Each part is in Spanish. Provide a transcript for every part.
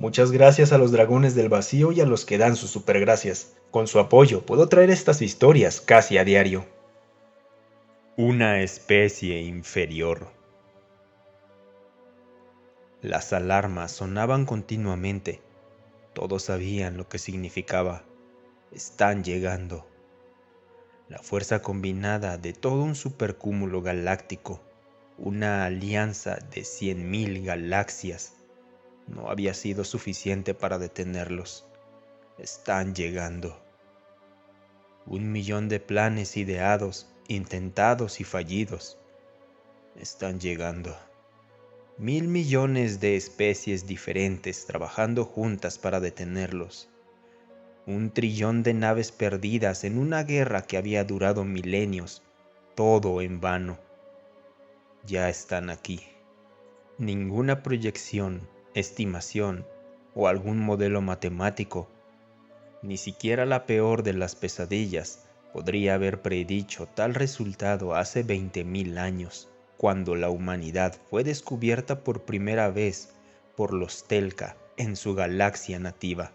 Muchas gracias a los dragones del vacío y a los que dan sus supergracias. Con su apoyo puedo traer estas historias casi a diario. Una especie inferior. Las alarmas sonaban continuamente. Todos sabían lo que significaba. Están llegando. La fuerza combinada de todo un supercúmulo galáctico, una alianza de 100.000 galaxias, no había sido suficiente para detenerlos. Están llegando. 1 millón de planes ideados, intentados y fallidos. Están llegando. 1.000 millones de especies diferentes trabajando juntas para detenerlos. 1 trillón de naves perdidas en una guerra que había durado milenios, todo en vano. Ya están aquí. Ninguna proyección, estimación o algún modelo matemático, ni siquiera la peor de las pesadillas, podría haber predicho tal resultado hace 20.000 años, cuando la humanidad fue descubierta por primera vez por los Telka en su galaxia nativa.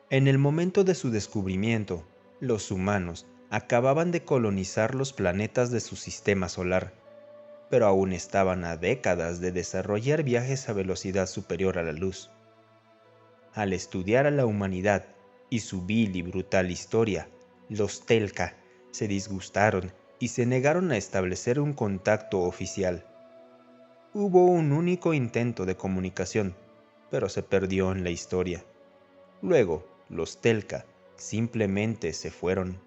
En el momento de su descubrimiento, los humanos acababan de colonizar los planetas de su sistema solar, pero aún estaban a décadas de desarrollar viajes a velocidad superior a la luz. Al estudiar a la humanidad y su vil y brutal historia, los Telka se disgustaron y se negaron a establecer un contacto oficial. Hubo un único intento de comunicación, pero se perdió en la historia. Luego, los Telka simplemente se fueron.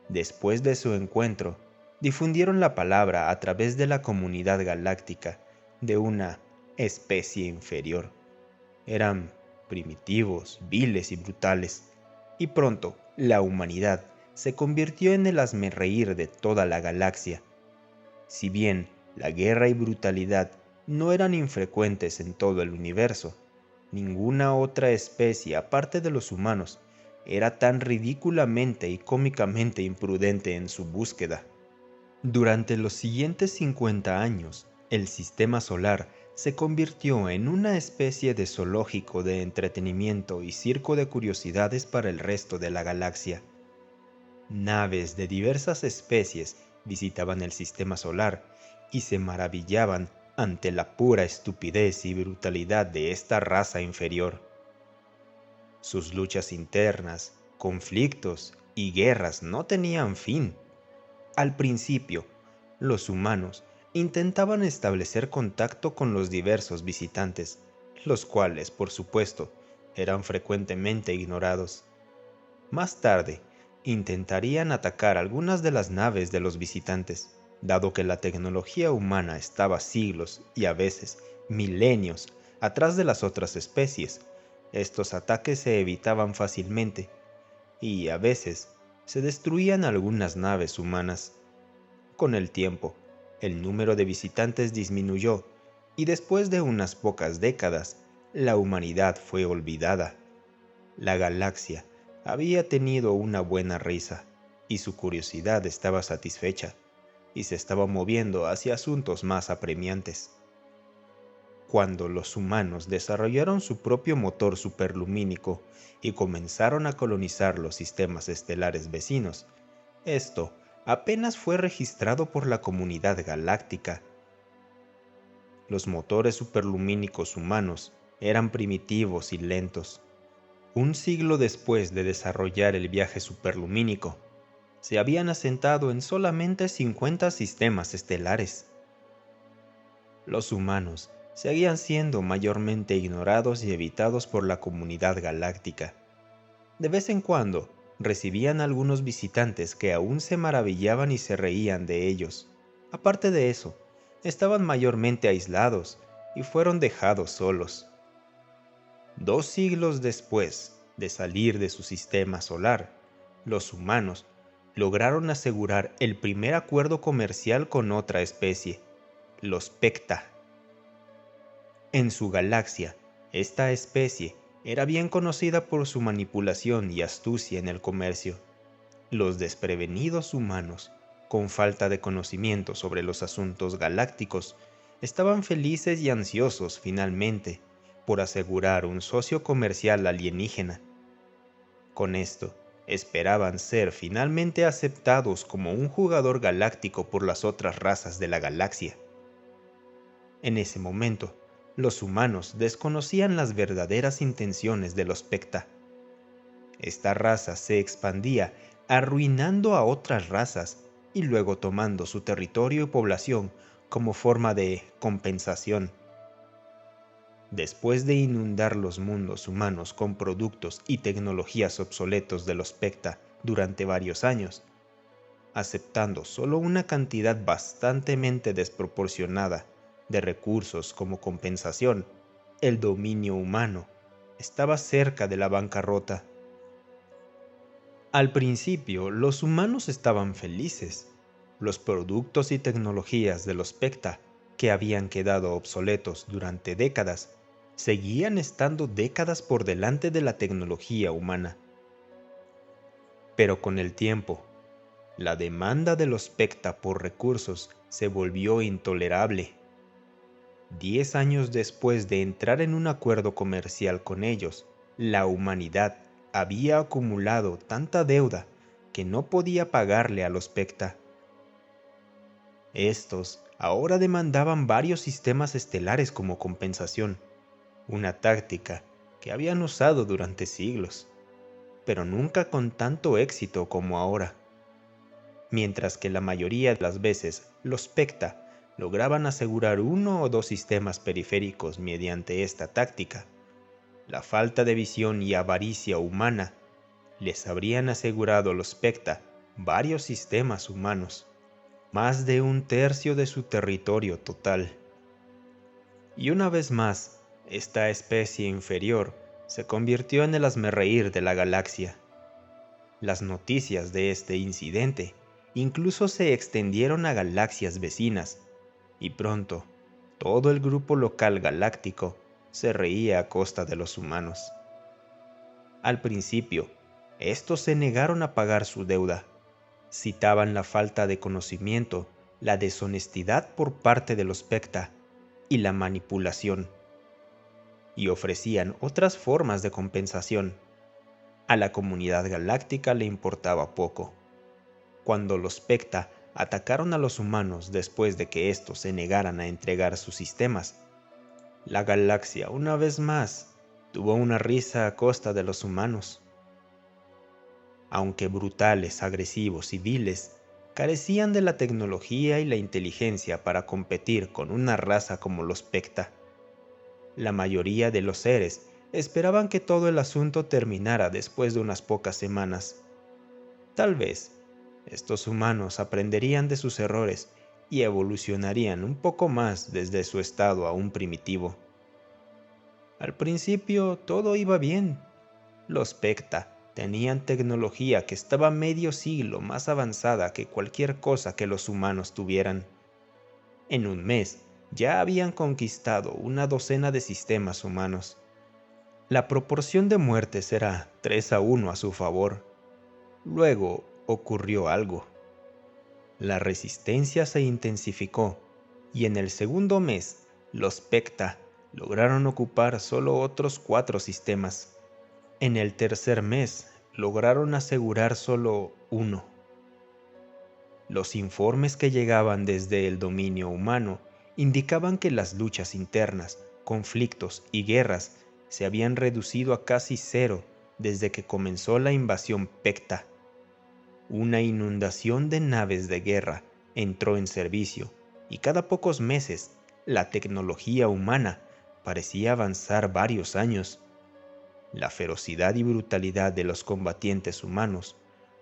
Después de su encuentro, difundieron la palabra a través de la comunidad galáctica de una especie inferior. Eran primitivos, viles y brutales, y pronto la humanidad se convirtió en el hazmerreír de toda la galaxia. Si bien la guerra y brutalidad no eran infrecuentes en todo el universo, ninguna otra especie aparte de los humanos era tan ridículamente y cómicamente imprudente en su búsqueda. Durante los siguientes 50 años, el sistema solar se convirtió en una especie de zoológico de entretenimiento y circo de curiosidades para el resto de la galaxia. Naves de diversas especies visitaban el sistema solar y se maravillaban ante la pura estupidez y brutalidad de esta raza inferior. Sus luchas internas, conflictos y guerras no tenían fin. Al principio, los humanos intentaban establecer contacto con los diversos visitantes, los cuales, por supuesto, eran frecuentemente ignorados. Más tarde, intentarían atacar algunas de las naves de los visitantes, dado que la tecnología humana estaba siglos y a veces milenios atrás de las otras especies. Estos ataques se evitaban fácilmente y, a veces, se destruían algunas naves humanas. Con el tiempo, el número de visitantes disminuyó y después de unas pocas décadas, la humanidad fue olvidada. La galaxia había tenido una buena risa y su curiosidad estaba satisfecha y se estaba moviendo hacia asuntos más apremiantes. Cuando los humanos desarrollaron su propio motor superlumínico y comenzaron a colonizar los sistemas estelares vecinos, esto apenas fue registrado por la comunidad galáctica. Los motores superlumínicos humanos eran primitivos y lentos. Un siglo después de desarrollar el viaje superlumínico, se habían asentado en solamente 50 sistemas estelares. Los humanos seguían siendo mayormente ignorados y evitados por la comunidad galáctica. De vez en cuando, recibían algunos visitantes que aún se maravillaban y se reían de ellos. Aparte de eso, estaban mayormente aislados y fueron dejados solos. 2 siglos después de salir de su sistema solar, los humanos lograron asegurar el primer acuerdo comercial con otra especie, los Pecta. En su galaxia, esta especie era bien conocida por su manipulación y astucia en el comercio. Los desprevenidos humanos, con falta de conocimiento sobre los asuntos galácticos, estaban felices y ansiosos finalmente por asegurar un socio comercial alienígena. Con esto, esperaban ser finalmente aceptados como un jugador galáctico por las otras razas de la galaxia. En ese momento, los humanos desconocían las verdaderas intenciones de los Pecta. Esta raza se expandía, arruinando a otras razas y luego tomando su territorio y población como forma de compensación. Después de inundar los mundos humanos con productos y tecnologías obsoletos de los Pecta durante varios años, aceptando solo una cantidad bastantemente desproporcionada de recursos como compensación, el dominio humano estaba cerca de la bancarrota. Al principio, los humanos estaban felices. Los productos y tecnologías de los Pecta, que habían quedado obsoletos durante décadas, seguían estando décadas por delante de la tecnología humana. Pero con el tiempo, la demanda de los Pecta por recursos se volvió intolerable. 10 años después de entrar en un acuerdo comercial con ellos, la humanidad había acumulado tanta deuda que no podía pagarle a los Pecta. Estos ahora demandaban varios sistemas estelares como compensación, una táctica que habían usado durante siglos, pero nunca con tanto éxito como ahora. Mientras que la mayoría de las veces los Pecta lograban asegurar uno o dos sistemas periféricos mediante esta táctica, la falta de visión y avaricia humana les habrían asegurado a los Pecta varios sistemas humanos, más de un tercio de su territorio total. Y una vez más, esta especie inferior se convirtió en el hazmerreír de la galaxia. Las noticias de este incidente incluso se extendieron a galaxias vecinas, y pronto todo el grupo local galáctico se reía a costa de los humanos. Al principio, estos se negaron a pagar su deuda. Citaban la falta de conocimiento, la deshonestidad por parte de los Pecta y la manipulación, y ofrecían otras formas de compensación. A la comunidad galáctica le importaba poco. Cuando los Pecta atacaron a los humanos después de que estos se negaran a entregar sus sistemas, la galaxia una vez más tuvo una risa a costa de los humanos. Aunque brutales, agresivos y viles, carecían de la tecnología y la inteligencia para competir con una raza como los Pecta. La mayoría de los seres esperaban que todo el asunto terminara después de unas pocas semanas. Tal vez, estos humanos aprenderían de sus errores y evolucionarían un poco más desde su estado aún primitivo. Al principio todo iba bien. Los Pecta tenían tecnología que estaba medio siglo más avanzada que cualquier cosa que los humanos tuvieran. En un mes ya habían conquistado una docena de sistemas humanos. La proporción de muertes era 3-1 a su favor. Luego ocurrió algo. La resistencia se intensificó y en el segundo mes los Pecta lograron ocupar solo otros 4 sistemas. En el tercer mes lograron asegurar solo uno. Los informes que llegaban desde el dominio humano indicaban que las luchas internas, conflictos y guerras se habían reducido a casi cero desde que comenzó la invasión Pecta. Una inundación de naves de guerra entró en servicio y cada pocos meses la tecnología humana parecía avanzar varios años. La ferocidad y brutalidad de los combatientes humanos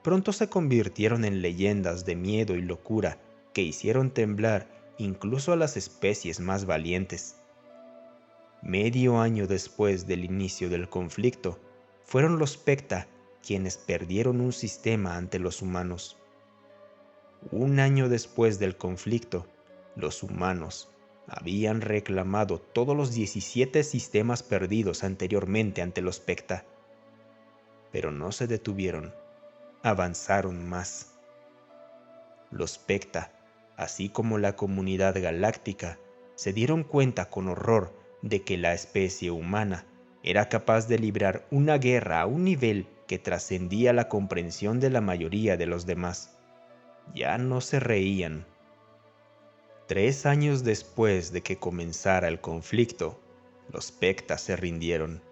pronto se convirtieron en leyendas de miedo y locura que hicieron temblar incluso a las especies más valientes. Medio año después del inicio del conflicto, fueron los Pecta quienes perdieron un sistema ante los humanos. Un año después del conflicto, los humanos habían reclamado todos los 17 sistemas perdidos anteriormente ante los Pecta. Pero no se detuvieron, avanzaron más. Los Pecta, así como la comunidad galáctica, se dieron cuenta con horror de que la especie humana era capaz de librar una guerra a un nivel que trascendía la comprensión de la mayoría de los demás. Ya no se reían. 3 años después de que comenzara el conflicto, los Pectas se rindieron.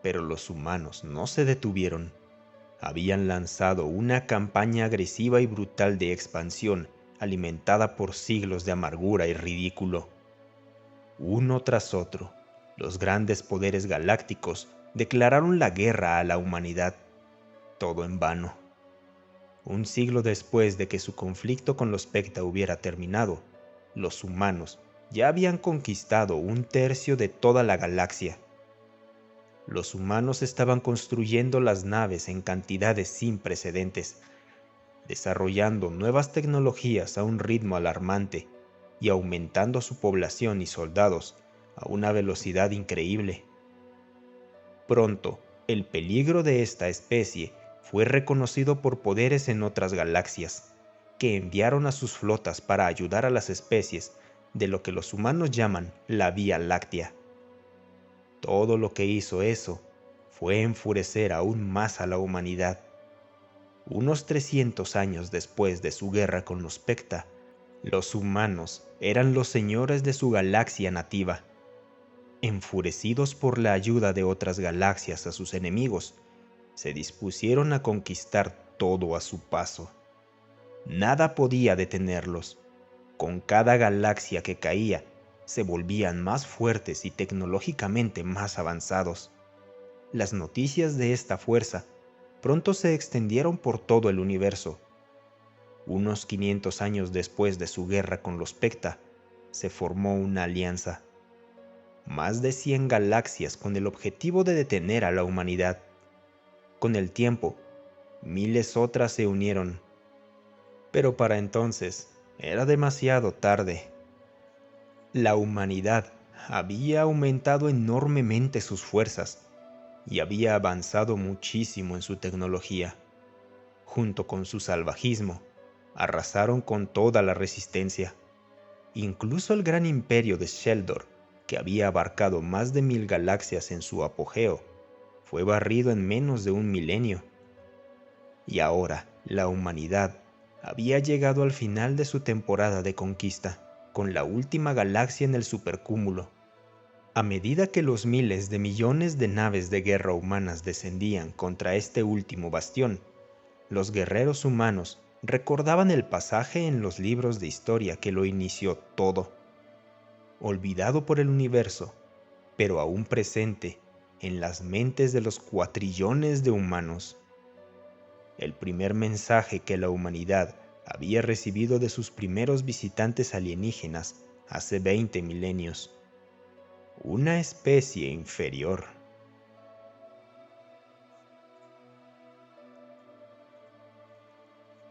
Pero los humanos no se detuvieron. Habían lanzado una campaña agresiva y brutal de expansión, alimentada por siglos de amargura y ridículo. Uno tras otro, los grandes poderes galácticos declararon la guerra a la humanidad. Todo en vano. Un siglo después de que su conflicto con los Pecta hubiera terminado, los humanos ya habían conquistado 1/3 de toda la galaxia. Los humanos estaban construyendo las naves en cantidades sin precedentes, desarrollando nuevas tecnologías a un ritmo alarmante y aumentando su población y soldados a una velocidad increíble. Pronto, el peligro de esta especie fue reconocido por poderes en otras galaxias, que enviaron a sus flotas para ayudar a las especies de lo que los humanos llaman la Vía Láctea. Todo lo que hizo eso fue enfurecer aún más a la humanidad. Unos 300 años después de su guerra con los Pecta, los humanos eran los señores de su galaxia nativa. Enfurecidos por la ayuda de otras galaxias a sus enemigos, se dispusieron a conquistar todo a su paso. Nada podía detenerlos. Con cada galaxia que caía, se volvían más fuertes y tecnológicamente más avanzados. Las noticias de esta fuerza pronto se extendieron por todo el universo. Unos 500 años después de su guerra con los Pecta, se formó una alianza. Más de 100 galaxias con el objetivo de detener a la humanidad. Con el tiempo, miles otras se unieron. Pero para entonces, era demasiado tarde. La humanidad había aumentado enormemente sus fuerzas y había avanzado muchísimo en su tecnología. Junto con su salvajismo, arrasaron con toda la resistencia. Incluso el gran imperio de Sheldor, que había abarcado más de 1000 galaxias en su apogeo, fue barrido en menos de 1 milenio. Y ahora la humanidad había llegado al final de su temporada de conquista, con la última galaxia en el supercúmulo. A medida que los miles de millones de naves de guerra humanas descendían contra este último bastión, los guerreros humanos recordaban el pasaje en los libros de historia que lo inició todo. Olvidado por el universo, pero aún presente en las mentes de los cuatrillones de humanos. El primer mensaje que la humanidad había recibido de sus primeros visitantes alienígenas hace 20 milenios. Una especie inferior.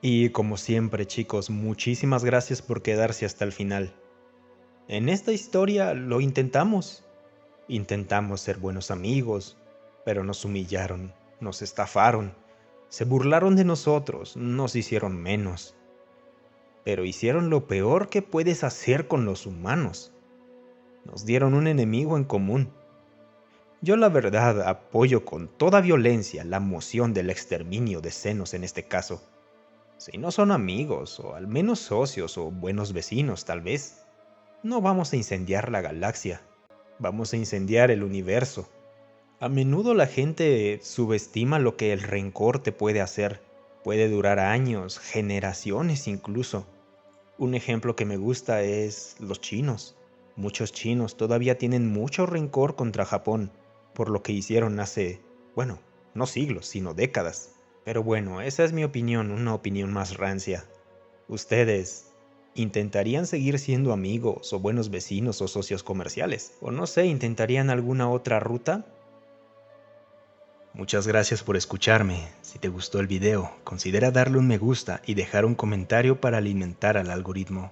Y como siempre, chicos, muchísimas gracias por quedarse hasta el final. En esta historia lo intentamos. Intentamos ser buenos amigos, pero nos humillaron, nos estafaron, se burlaron de nosotros, nos hicieron menos. Pero hicieron lo peor que puedes hacer con los humanos. Nos dieron un enemigo en común. Yo la verdad apoyo con toda violencia la moción del exterminio de Xenos en este caso. Si no son amigos, o al menos socios o buenos vecinos tal vez, no vamos a incendiar la galaxia, vamos a incendiar el universo. A menudo la gente subestima lo que el rencor te puede hacer. Puede durar años, generaciones incluso. Un ejemplo que me gusta es los chinos. Muchos chinos todavía tienen mucho rencor contra Japón por lo que hicieron hace, bueno, no siglos, sino décadas. Pero bueno, esa es mi opinión, una opinión más rancia. ¿Ustedes intentarían seguir siendo amigos o buenos vecinos o socios comerciales? O no sé, ¿intentarían alguna otra ruta? Muchas gracias por escucharme. Si te gustó el video, considera darle un me gusta y dejar un comentario para alimentar al algoritmo.